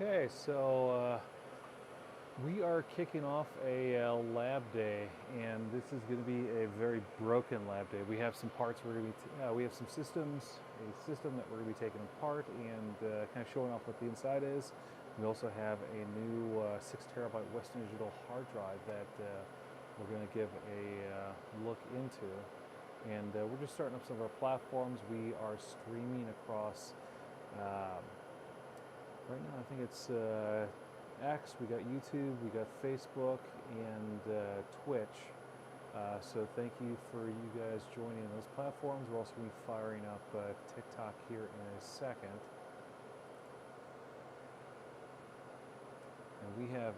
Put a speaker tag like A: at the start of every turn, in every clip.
A: Okay, so we are kicking off a lab day, and this is going to be a very broken lab day. We have some parts we're going to be, we have some systems, a system that we're going to be taking apart and kind of showing off what the inside is. We also have a new 6 terabyte Western Digital hard drive that we're going to give a look into. And we're just starting up some of our platforms. We are streaming across. Right now, I think it's X, we got YouTube, we got Facebook, and Twitch. So thank you for you guys joining those platforms. We're also going to be firing up TikTok here in a second. And we have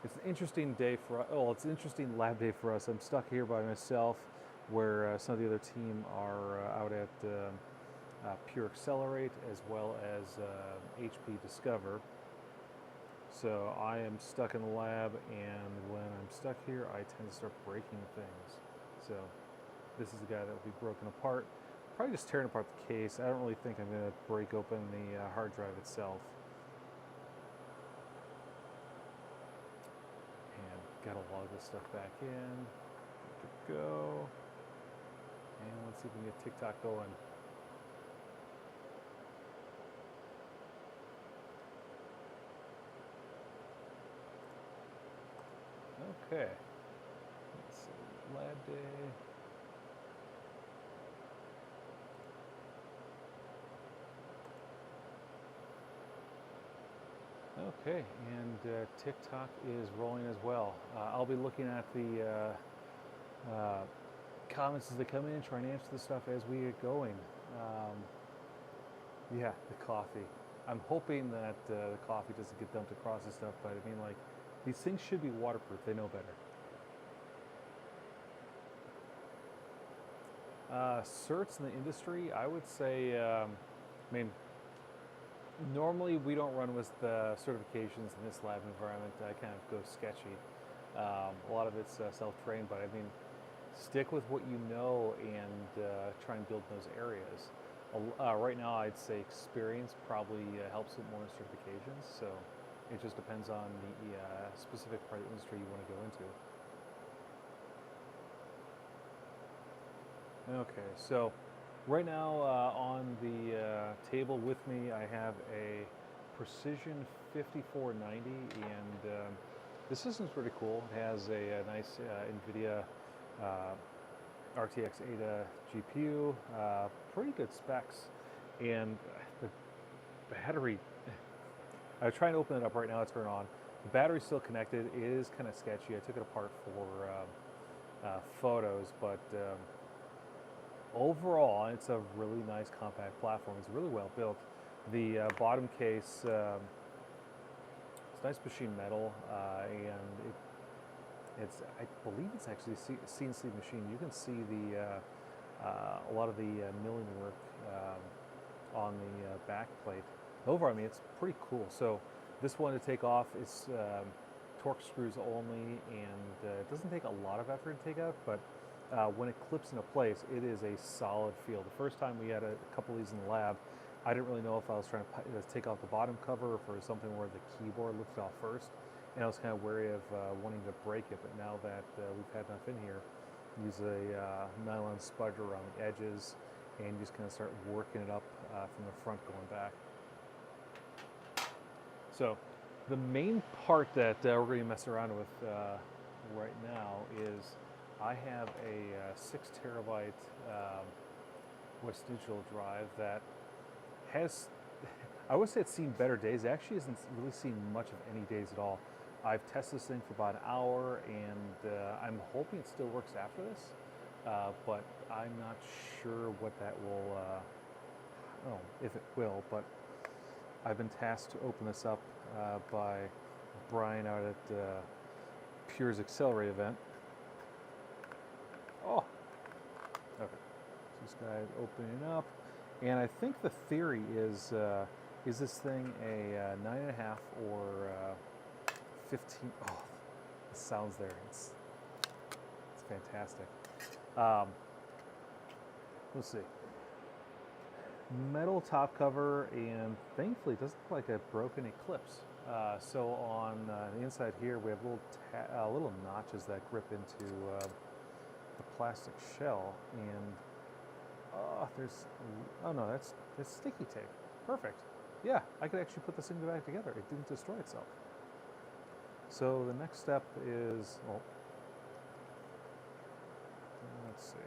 A: it's an interesting day for us. Oh, it's an interesting lab day for us. I'm stuck here by myself where some of the other team are out at Pure Accelerate as well as HP Discover. So I am stuck in the lab, and when I'm stuck here, I tend to start breaking things. So this is the guy that will be broken apart. Probably just tearing apart the case. I don't really think I'm going to break open the hard drive itself. And got to log this stuff back in. Good to go. And let's see if we can get TikTok going. Okay, let's see, lab day. Okay, and TikTok is rolling as well. I'll be looking at the comments as they come in, trying to answer the stuff as we get going. Yeah, the coffee. I'm hoping that the coffee doesn't get dumped across and stuff, but I mean, like, these things should be waterproof. They know better. Certs in the industry, I would say, I mean, normally we don't run with the certifications in this lab environment. I kind of go sketchy. A lot of it's self-trained, but I mean, stick with what you know and try and build in those areas. Right now, I'd say experience probably helps with more certifications. So it just depends on the specific part of the industry you want to go into. Okay, so right now on the table with me, I have a Precision 5490, and this system's pretty cool. It has a nice NVIDIA RTX Ada GPU, pretty good specs, and the battery, I was trying to open it up right now to turn on. The battery's still connected. It is kind of sketchy. I took it apart for photos, but overall, it's a really nice compact platform. It's really well built. The bottom case, it's nice machine metal, and I believe it's actually a CNC machine. You can see a lot of the milling work on the back plate. Overall, I mean, it's pretty cool. So this one to take off is torque screws only, and it doesn't take a lot of effort to take out, but when it clips into place, it is a solid feel. The first time we had a couple of these in the lab, I didn't really know if I was trying to take off the bottom cover or for something where the keyboard lifted off first. And I was kind of wary of wanting to break it, but now that we've had enough in here, use a nylon spudger around the edges and just kind of start working it up from the front going back. So the main part that we're going to mess around with right now is I have a 6 terabyte Western Digital drive that has, I would say it's seen better days. It actually hasn't really seen much of any days at all. I've tested this thing for about an hour, and I'm hoping it still works after this, but I'm not sure what that will, I don't know if it will, but I've been tasked to open this up by Brian out at Pure's Accelerate event. Oh, okay. So this guy opening up, and I think the theory is this thing a 9.5 or 15? Oh, the sounds there. It's fantastic. Let's see. metal top cover, and thankfully it doesn't look like I've broken any clips. So on the inside here we have little notches that grip into the plastic shell, and oh no, that's sticky tape. Perfect. Yeah, I could actually put this thing back together. It didn't destroy itself. So the next step is, well, let's see.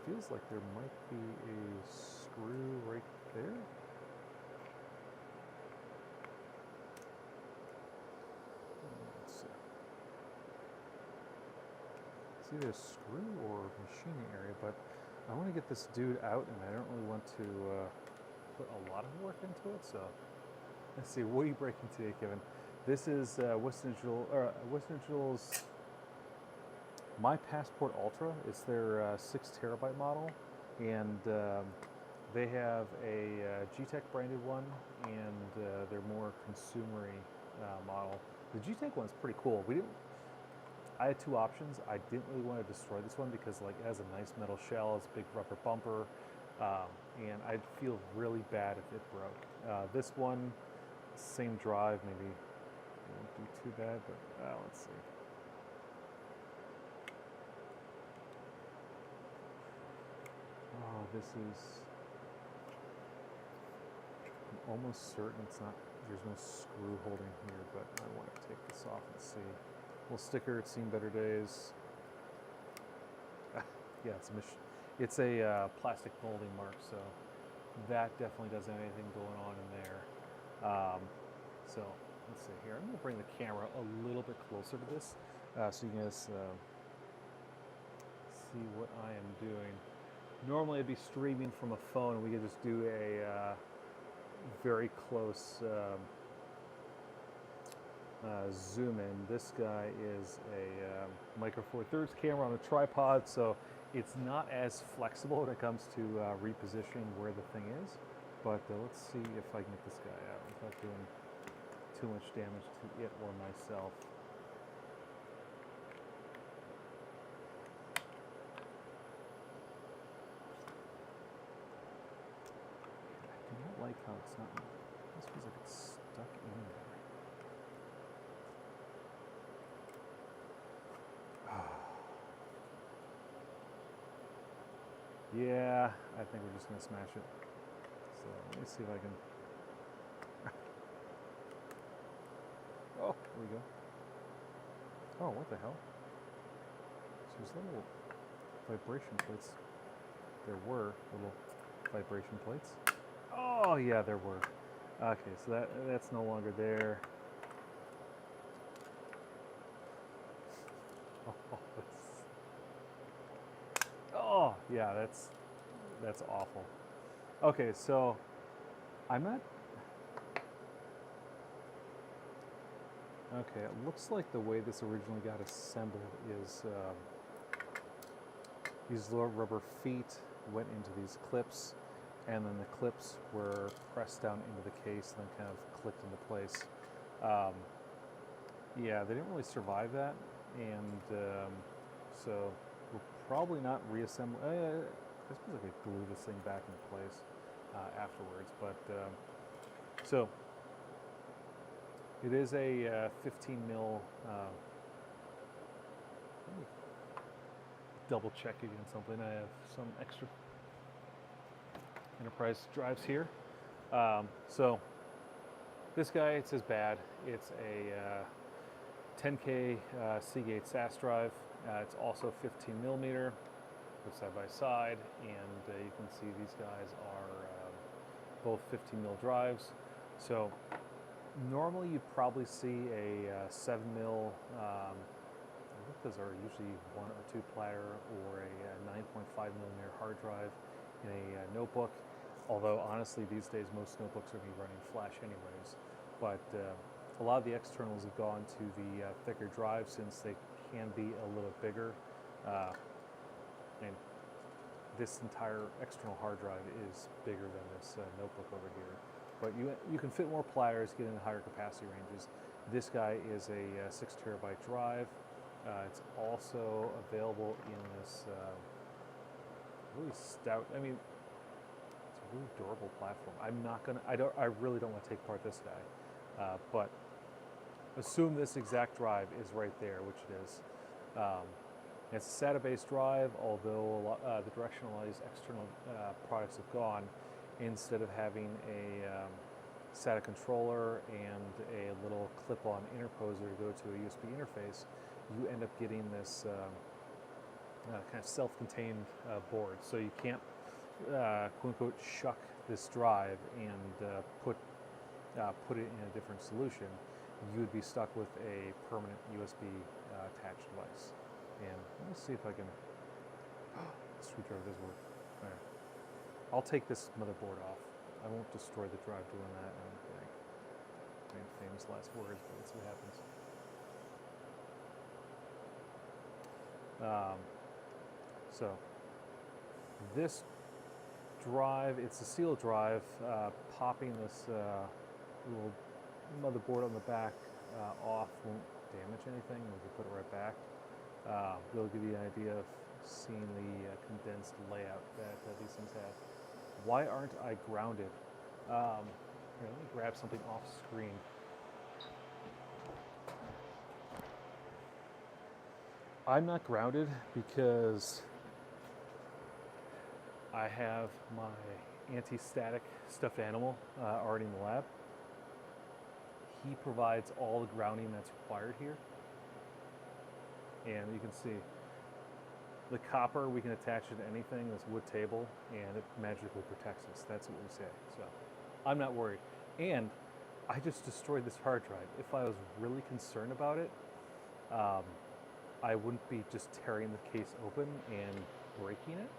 A: Feels like there might be a screw right there. Let's see. It's either a screw or machining area, but I want to get this dude out, and I don't really want to put a lot of work into it. So let's see. What are you breaking today, Kevin? This is Western Digital's My Passport Ultra. It's their 6 terabyte model, and they have a G-Tech branded one, and their more consumery model. The G-Tech one's pretty cool. I had 2 options. I didn't really want to destroy this one because like it has a nice metal shell, it's a big rubber bumper, and I'd feel really bad if it broke. This one, same drive, maybe it won't do too bad, but let's see. Oh, this is, I'm almost certain there's no screw holding here, but I want to take this off and see. Little sticker, it's seen better days. Yeah, it's a plastic molding mark, so that definitely doesn't have anything going on in there. So let's see here. I'm going to bring the camera a little bit closer to this so you guys see what I am doing. Normally I'd be streaming from a phone and we could just do a very close zoom in. This guy is a Micro Four Thirds camera on a tripod, so it's not as flexible when it comes to repositioning where the thing is. But let's see if I can get this guy out without doing too much damage to it or myself. I do not like how it's not. This feels like it's stuck in there. Yeah, I think we're just going to smash it. So let me see if I can. Oh, there we go. Oh, what the hell? So there's little vibration plates. There were little vibration plates. Oh, yeah, there were. Okay, so that's no longer there. Oh, yeah, that's awful. Okay, so I'm not. Okay, it looks like the way this originally got assembled is these little rubber feet went into these clips, and then the clips were pressed down into the case and then kind of clicked into place. Yeah, they didn't really survive that, and so we're probably not reassembling. I suppose I could glue this thing back into place afterwards, but so it is a 15 mil. Let me double check again something. I have some extra enterprise drives here. So this guy, it says bad. It's a 10K Seagate SAS drive. It's also 15 millimeter. Put side by side, and you can see these guys are both 15 mil drives. So normally you'd probably see a 7 mil. I think those are usually 1 or 2 platter, or a 9.5 millimeter hard drive in a notebook. Although honestly, these days most notebooks are going to be running flash anyways. But a lot of the externals have gone to the thicker drive since they can be a little bigger. And this entire external hard drive is bigger than this notebook over here. But you can fit more pliers, get into higher capacity ranges. This guy is a 6 terabyte drive. It's also available in this really stout. I mean, really durable platform. I really don't want to take apart this guy, but assume this exact drive is right there, which it is. It's a SATA-based drive, although the directionalized external products have gone. Instead of having a SATA controller and a little clip-on interposer to go to a USB interface, you end up getting this kind of self-contained board. So you can't, quote-unquote, shuck this drive and put it in a different solution. You would be stuck with a permanent USB attached device. And let's see if I can. The screwdriver does work. All right. I'll take this motherboard off. I won't destroy the drive doing that. I mean, famous last words, but let's see what happens. So this drive, it's a sealed drive. Popping this little motherboard on the back off won't damage anything. We can put it right back. It'll give you an idea of seeing the condensed layout that these things have. Why aren't I grounded? Here, let me grab something off screen. I'm not grounded because I have my anti-static stuffed animal already in the lab. He provides all the grounding that's required here. And you can see the copper, we can attach it to anything, this wood table, and it magically protects us. That's what we say. So I'm not worried. And I just destroyed this hard drive. If I was really concerned about it, I wouldn't be just tearing the case open and breaking it.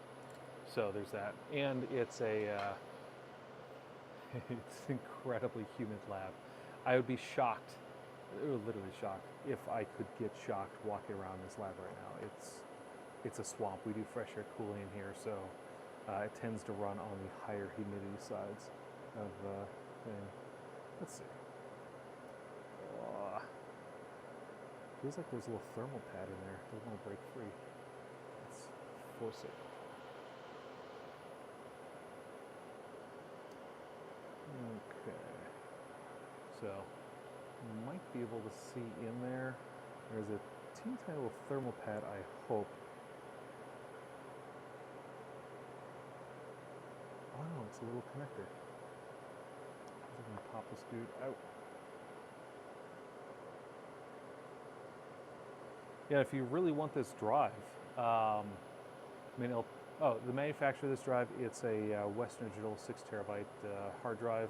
A: So there's that. And it's it's an incredibly humid lab. I would be shocked, literally shocked, if I could get shocked walking around this lab right now. It's a swamp. We do fresh air cooling in here, so it tends to run on the higher humidity sides of thing. Let's see. Feels like there's a little thermal pad in there. Doesn't want to break free. Let's force it. Okay. So you might be able to see in there. There's a teeny tiny little thermal pad, I hope. Oh no, it's a little connector. I'm going to pop this dude out. Yeah, if you really want this drive, I mean, the manufacturer of this drive, it's a Western Digital 6 terabyte hard drive.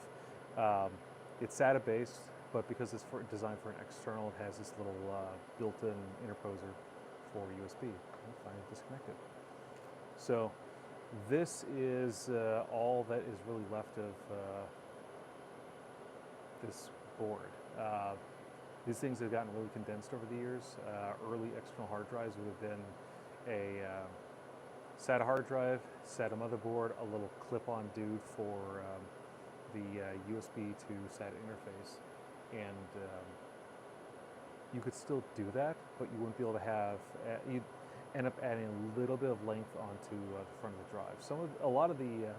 A: It's SATA based, but because it's designed for an external, it has this little built-in interposer for USB. I'll find it disconnected. So this is all that is really left of this board. These things have gotten really condensed over the years. Early external hard drives would have been a SATA hard drive, SATA motherboard, a little clip-on dude for the USB to SATA interface. And you could still do that, but you wouldn't be able to have, you'd end up adding a little bit of length onto the front of the drive. A lot of the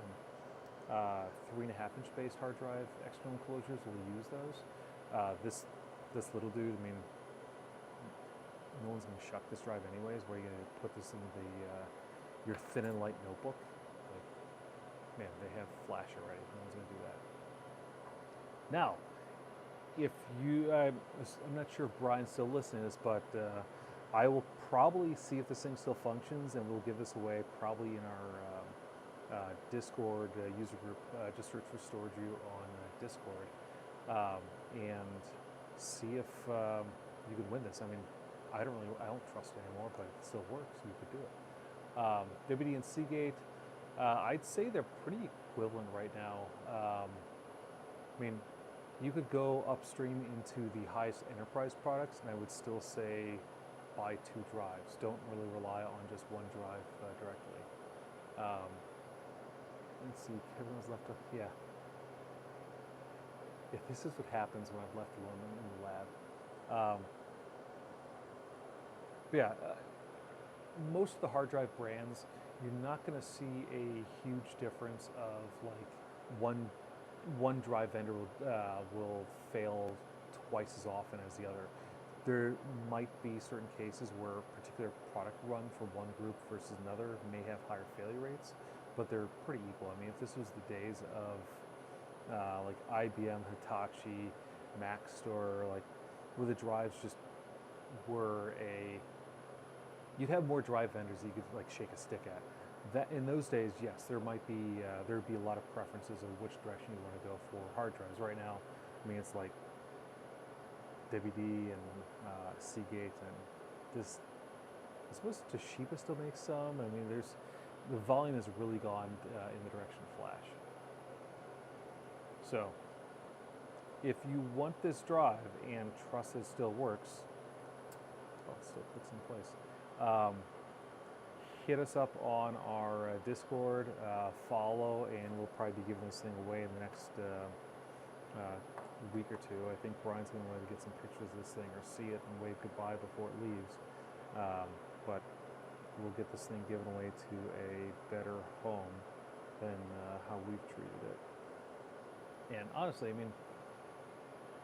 A: 3.5-inch based hard drive external enclosures will use those. This little dude, I mean, no one's going to shuck this drive anyways. Where are you going to put this in your thin and light notebook? Like, man, they have flash already. No one's going to do that. Now, if you, I'm not sure if Brian's still listening to this, but I will probably see if this thing still functions, and we'll give this away probably in our Discord user group. Just search for StorageReview on Discord, and see if you can win this. I mean, I don't trust it anymore, but it still works. So you could do it. WD and Seagate, I'd say they're pretty equivalent right now. I mean, you could go upstream into the highest enterprise products, and I would still say buy 2 drives. Don't really rely on just one drive directly. Let's see, Kevin was left up. Yeah. Yeah, this is what happens when I've left alone in the lab. But yeah, most of the hard drive brands, you're not going to see a huge difference of like one drive vendor will fail twice as often as the other. There might be certain cases where a particular product run for one group versus another may have higher failure rates, but they're pretty equal. I mean, if this was the days of like IBM, Hitachi, Mac Store, like where the drives just were you'd have more drive vendors that you could like shake a stick at. That in those days, yes, there would be a lot of preferences of which direction you want to go for hard drives. Right now, I mean, it's like WD and Seagate, and this. I suppose Toshiba still makes some. I mean, the volume has really gone in the direction of flash. So, if you want this drive and trust it still works, well, it still clicks in place. Hit us up on our Discord, follow, and we'll probably be giving this thing away in the next week or two. I think Brian's going to want to get some pictures of this thing or see it and wave goodbye before it leaves. But we'll get this thing given away to a better home than how we've treated it. And honestly, I mean,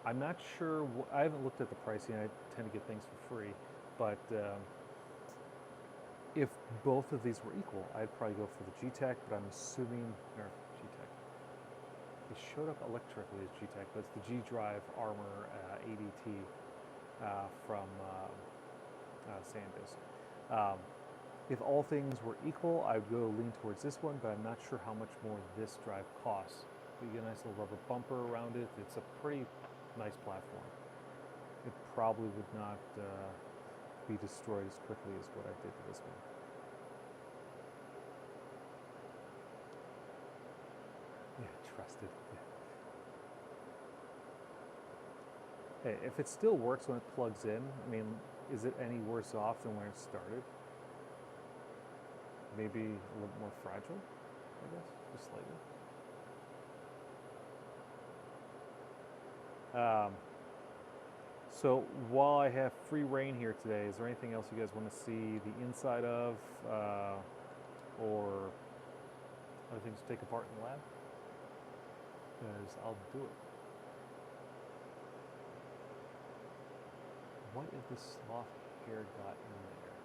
A: I'm not sure. I haven't looked at the pricing. I tend to get things for free, but if both of these were equal, I'd probably go for the G-Tech. But I'm assuming, or G-Tech. It showed up electrically as G-Tech, but it's the G-Drive Armor ADT from SanDisk. If all things were equal, I would go lean towards this one, but I'm not sure how much more this drive costs. You get a nice little rubber bumper around it. It's a pretty nice platform. It probably would not be destroyed as quickly as what I did to this one. Yeah, trusted. Yeah. Hey, if it still works when it plugs in, I mean, is it any worse off than when it started? Maybe a little more fragile, I guess, just slightly. So while I have free reign here today, is there anything else you guys want to see the inside of, or other things to take apart in the lab? Because I'll do it. What if the sloth hair got in there?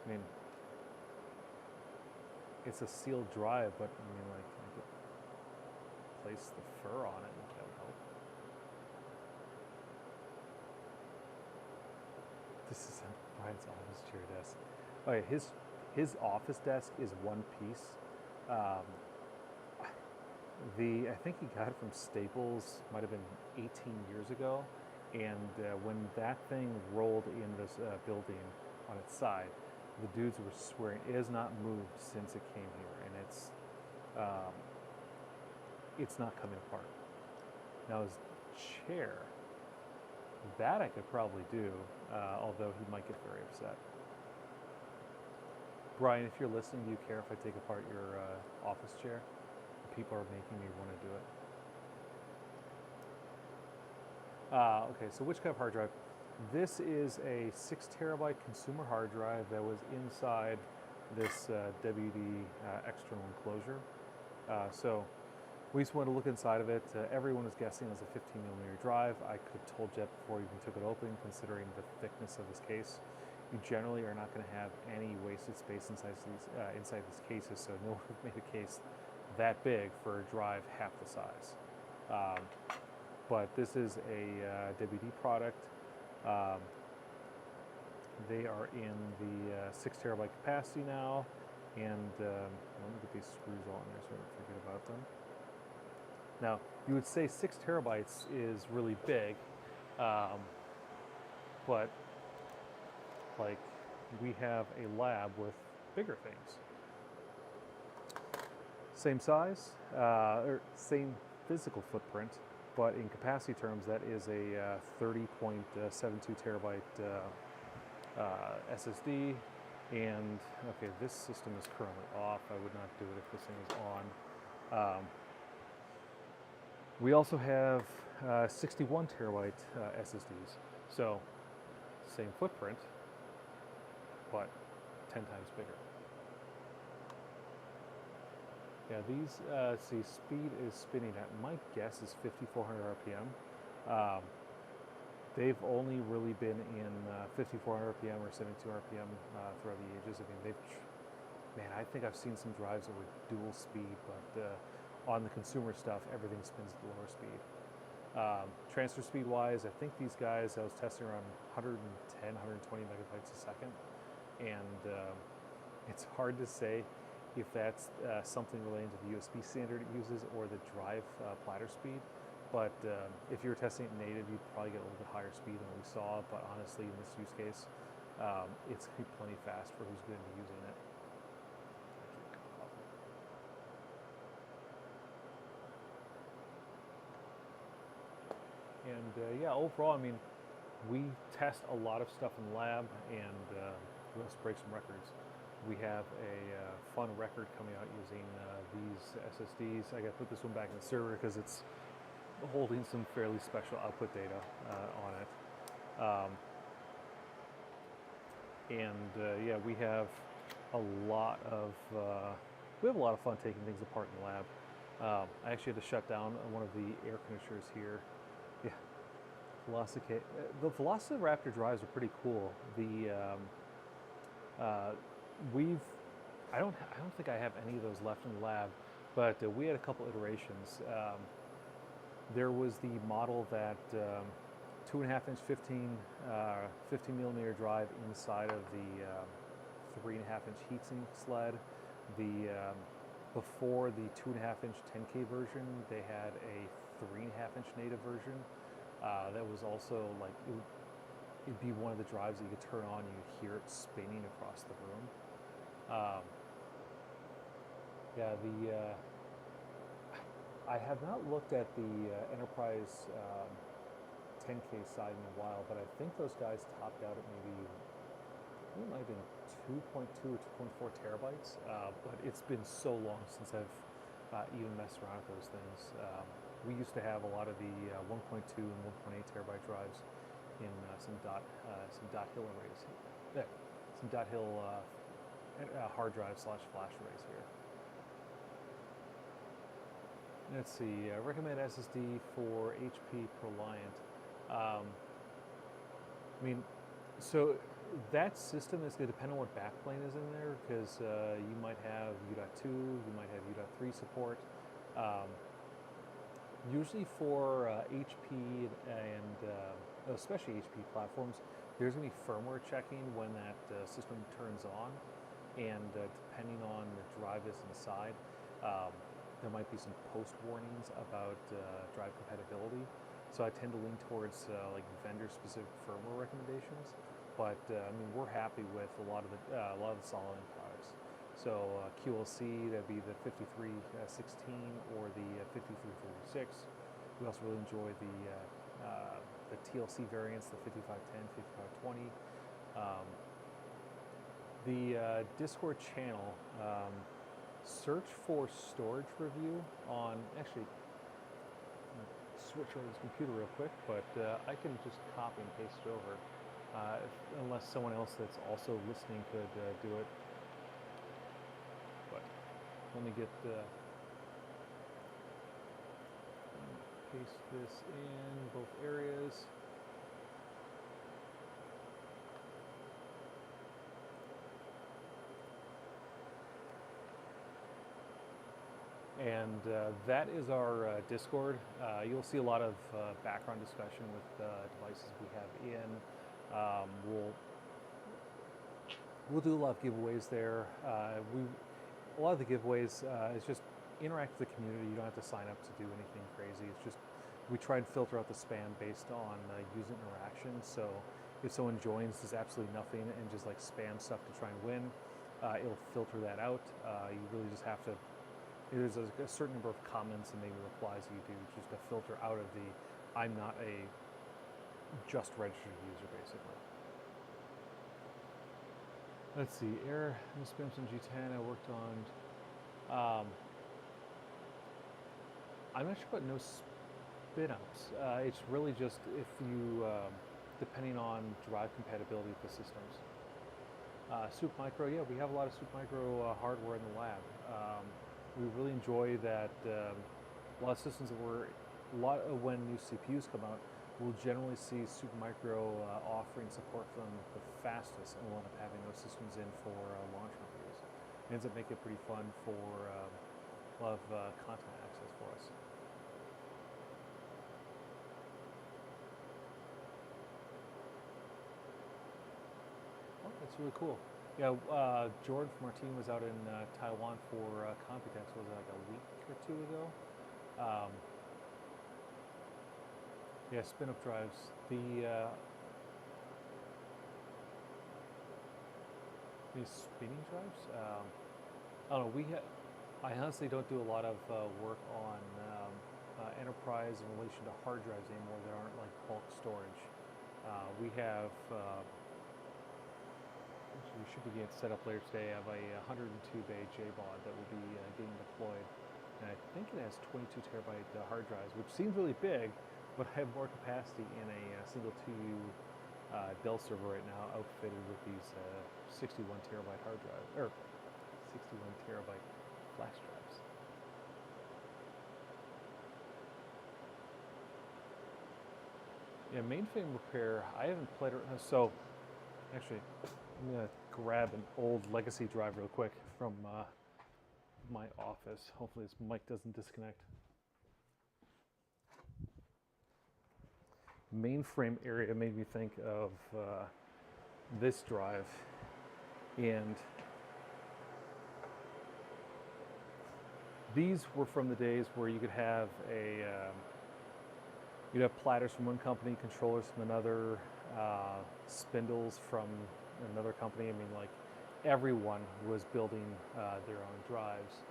A: I mean, it's a sealed drive, but I mean, like, I could place the fur on it, and that would help. This is Brian's office chair desk. Okay, his office desk is one piece. I think he got it from Staples, might have been 18 years ago, and when that thing rolled in this building on its side, the dudes were swearing it has not moved since it came here, and it's not coming apart. Now his chair, that I could probably do, although he might get very upset. Brian, if you're listening, do you care if I take apart your office chair? People are making me want to do it. Okay, so which kind of hard drive? This is a 6 terabyte consumer hard drive that was inside this WD external enclosure. So we just wanted to look inside of it. Everyone was guessing it was a 15 millimeter drive. I could have told Jet before we even took it open, considering the thickness of this case. You generally are not going to have any wasted space inside these cases, so no one would have made a case that big for a drive half the size. But this is a WD product. They are in the 6 terabyte capacity now, and let me get these screws all in there so I don't forget about them. Now, you would say 6 terabytes is really big, but like we have a lab with bigger things. Same size, or same physical footprint, but in capacity terms, that is a 30.72 terabyte SSD. And okay, this system is currently off. I would not do it if this thing is on. We also have 61 terabyte SSDs. So same footprint, but 10 times bigger. Yeah, these, see, speed is spinning at, my guess is 5,400 RPM. Um, they've only really been in 5,400 RPM or 72 RPM throughout the ages. I mean, man, I think I've seen some drives that were dual speed, but on the consumer stuff, everything spins at the lower speed. Transfer speed wise, I think these guys, I was testing around 110, 120 megabytes a second, and it's hard to say if that's something relating to the USB standard it uses or the drive platter speed. But if you were testing it native, you'd probably get a little bit higher speed than we saw. But honestly, in this use case, it's going to be plenty fast for who's going to be using it. And yeah, overall, I mean, we test a lot of stuff in the lab, and we also break some records. We have a fun record coming out using these SSDs. I got to put this one back in the server because it's holding some fairly special output data on it. Yeah, we have a lot of fun taking things apart in the lab. I actually had to shut down one of the air conditioners here. Yeah, the Velociraptor drives are pretty cool. I don't think I have any of those left in the lab, but we had a couple iterations. There was the model that 2.5-inch 15 millimeter drive inside of the 3.5-inch heatsink sled. Before the 2.5-inch 10K version, they had a 3.5-inch native version that was also like it'd be one of the drives that you could turn on and you'd hear it spinning across the room. I have not looked at the Enterprise 10K side in a while, but I think those guys topped out at maybe, I think it might have been 2.2 or 2.4 terabytes, but it's been so long since I've even messed around with those things. We used to have a lot of the 1.2 and 1.8 terabyte drives in some dot hill arrays, some dot hill hard drive / flash arrays here. Let's see, recommend SSD for HP ProLiant. I mean, so that system is going to depend on what backplane is in there, because you might have U.2, you might have U.3 support. Usually for HP and especially HP platforms, there's going to be firmware checking when that system turns on, and depending on the drive that's inside, there might be some post warnings about drive compatibility. So I tend to lean towards like vendor-specific firmware recommendations. But I mean, we're happy with a lot of the Solid products. So QLC, that'd be the 5316 or the 5336. We also really enjoy the TLC variants, the 5510, 5520. The Discord channel. Search for StorageReview on, actually, switch over this computer real quick, but I can just copy and paste it over, unless someone else that's also listening could do it. But let me get paste this in both areas. And that is our Discord. You'll see a lot of background discussion with devices we have in. We'll do a lot of giveaways there. A lot of the giveaways is just interact with the community. You don't have to sign up to do anything crazy. It's just we try and filter out the spam based on user interaction. So if someone joins, there's absolutely nothing and just like spam stuff to try and win, it'll filter that out. You really just have to. There's a certain number of comments and maybe replies you do just to filter out of the I'm not a just registered user, basically. Let's see, Air Spamson G10 I worked on. I'm not sure about no spin-ups. It's really just if you, depending on drive compatibility with the systems. Supermicro, yeah, we have a lot of Supermicro hardware in the lab. we really enjoy that a lot of systems that were, a lot of when new CPUs come out, we'll generally see Supermicro offering support for them the fastest, and we'll end up having those systems in for launch reviews. It ends up making it pretty fun for a lot of content access for us. Oh, that's really cool. Yeah, Jordan from our team was out in Taiwan for Computex, was it like a week or two ago? Yeah, spin-up drives. These spinning drives? I don't know. I honestly don't do a lot of work on enterprise in relation to hard drives anymore that aren't like bulk storage. We have. We should be getting set up later today. I have a 102 bay JBOD that will be getting deployed, and I think it has 22 terabyte hard drives, which seems really big, but I have more capacity in a single 2U Dell server right now, outfitted with these 61 terabyte hard drives, or 61 terabyte flash drives. Yeah, mainframe repair, I haven't played around, so actually, I'm gonna grab an old legacy drive real quick from my office. Hopefully this mic doesn't disconnect. Mainframe area made me think of this drive, and these were from the days where you could have you'd have platters from one company, controllers from another, spindles from another company. I mean, like, everyone was building their own drives.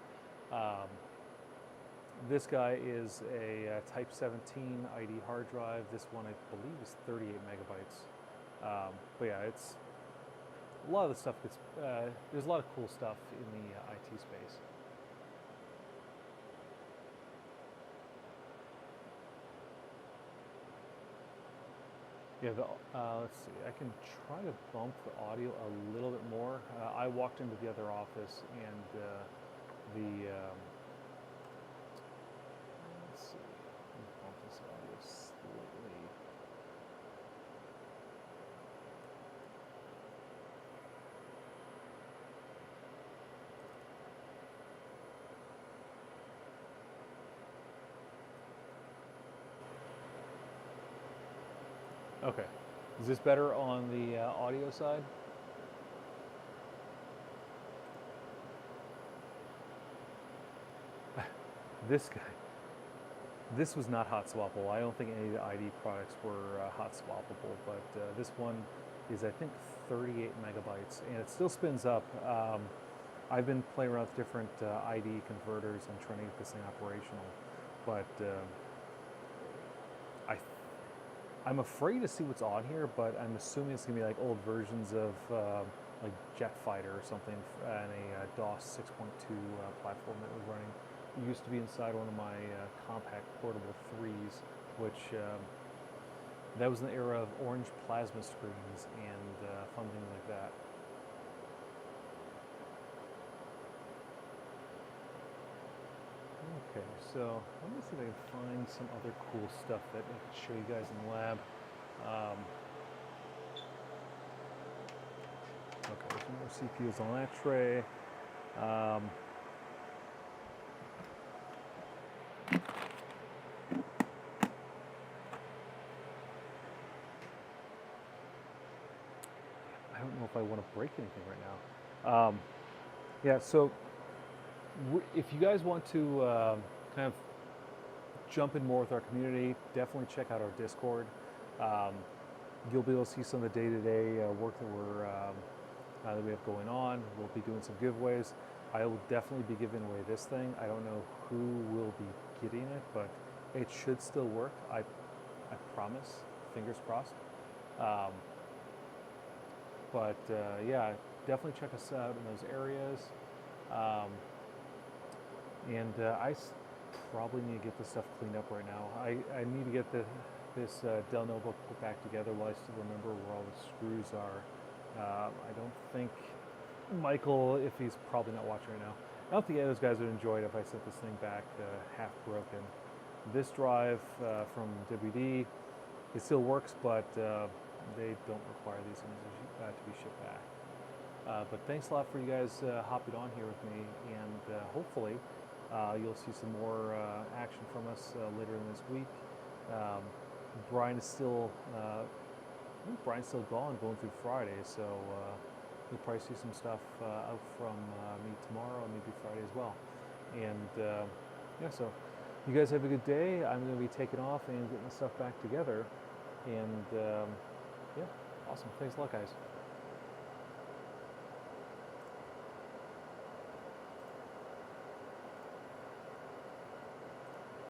A: This guy is a Type 17 ID hard drive. This one, I believe, is 38 megabytes. But yeah, it's a lot of the stuff gets, there's a lot of cool stuff in the IT space. Yeah, let's see, I can try to bump the audio a little bit more. I walked into the other office, and let's see, let me bump this audio slightly. Okay, is this better on the audio side? This guy, this was not hot swappable. I don't think any of the ID products were hot swappable, but this one is, I think, 38 megabytes, and it still spins up. I've been playing around with different ID converters and trying to get this thing operational, but I'm afraid to see what's on here, but I'm assuming it's gonna be like old versions of like Jetfighter or something, and a DOS 6.2 platform that was running. It used to be inside one of my compact portable 3s, which that was in the era of orange plasma screens and fun things like that. Okay, so let me see if I can find some other cool stuff that I can show you guys in the lab. Okay, there's more CPUs on that tray. I don't know if I want to break anything right now. Yeah, so if you guys want to kind of jump in more with our community, definitely check out our Discord. You'll be able to see some of the day-to-day work that we have going on. We'll be doing some giveaways. I will definitely be giving away this thing. I don't know who will be getting it, but it should still work. I promise. Fingers crossed. Yeah, definitely check us out in those areas. I probably need to get this stuff cleaned up right now. I need to get this Dell notebook put back together while I still remember where all the screws are. I don't think Michael, if he's probably not watching right now, I don't think any of those guys would enjoy it if I sent this thing back half broken. This drive from WD, it still works, but they don't require these things to be shipped back. But thanks a lot for you guys hopping on here with me, and hopefully you'll see some more action from us later in this week. Brian is still, I think Brian's still gone, going through Friday, so you'll probably see some stuff out from me tomorrow, maybe Friday as well. And yeah, so you guys have a good day. I'm going to be taking off and getting the stuff back together. And yeah, awesome. Thanks a lot, guys.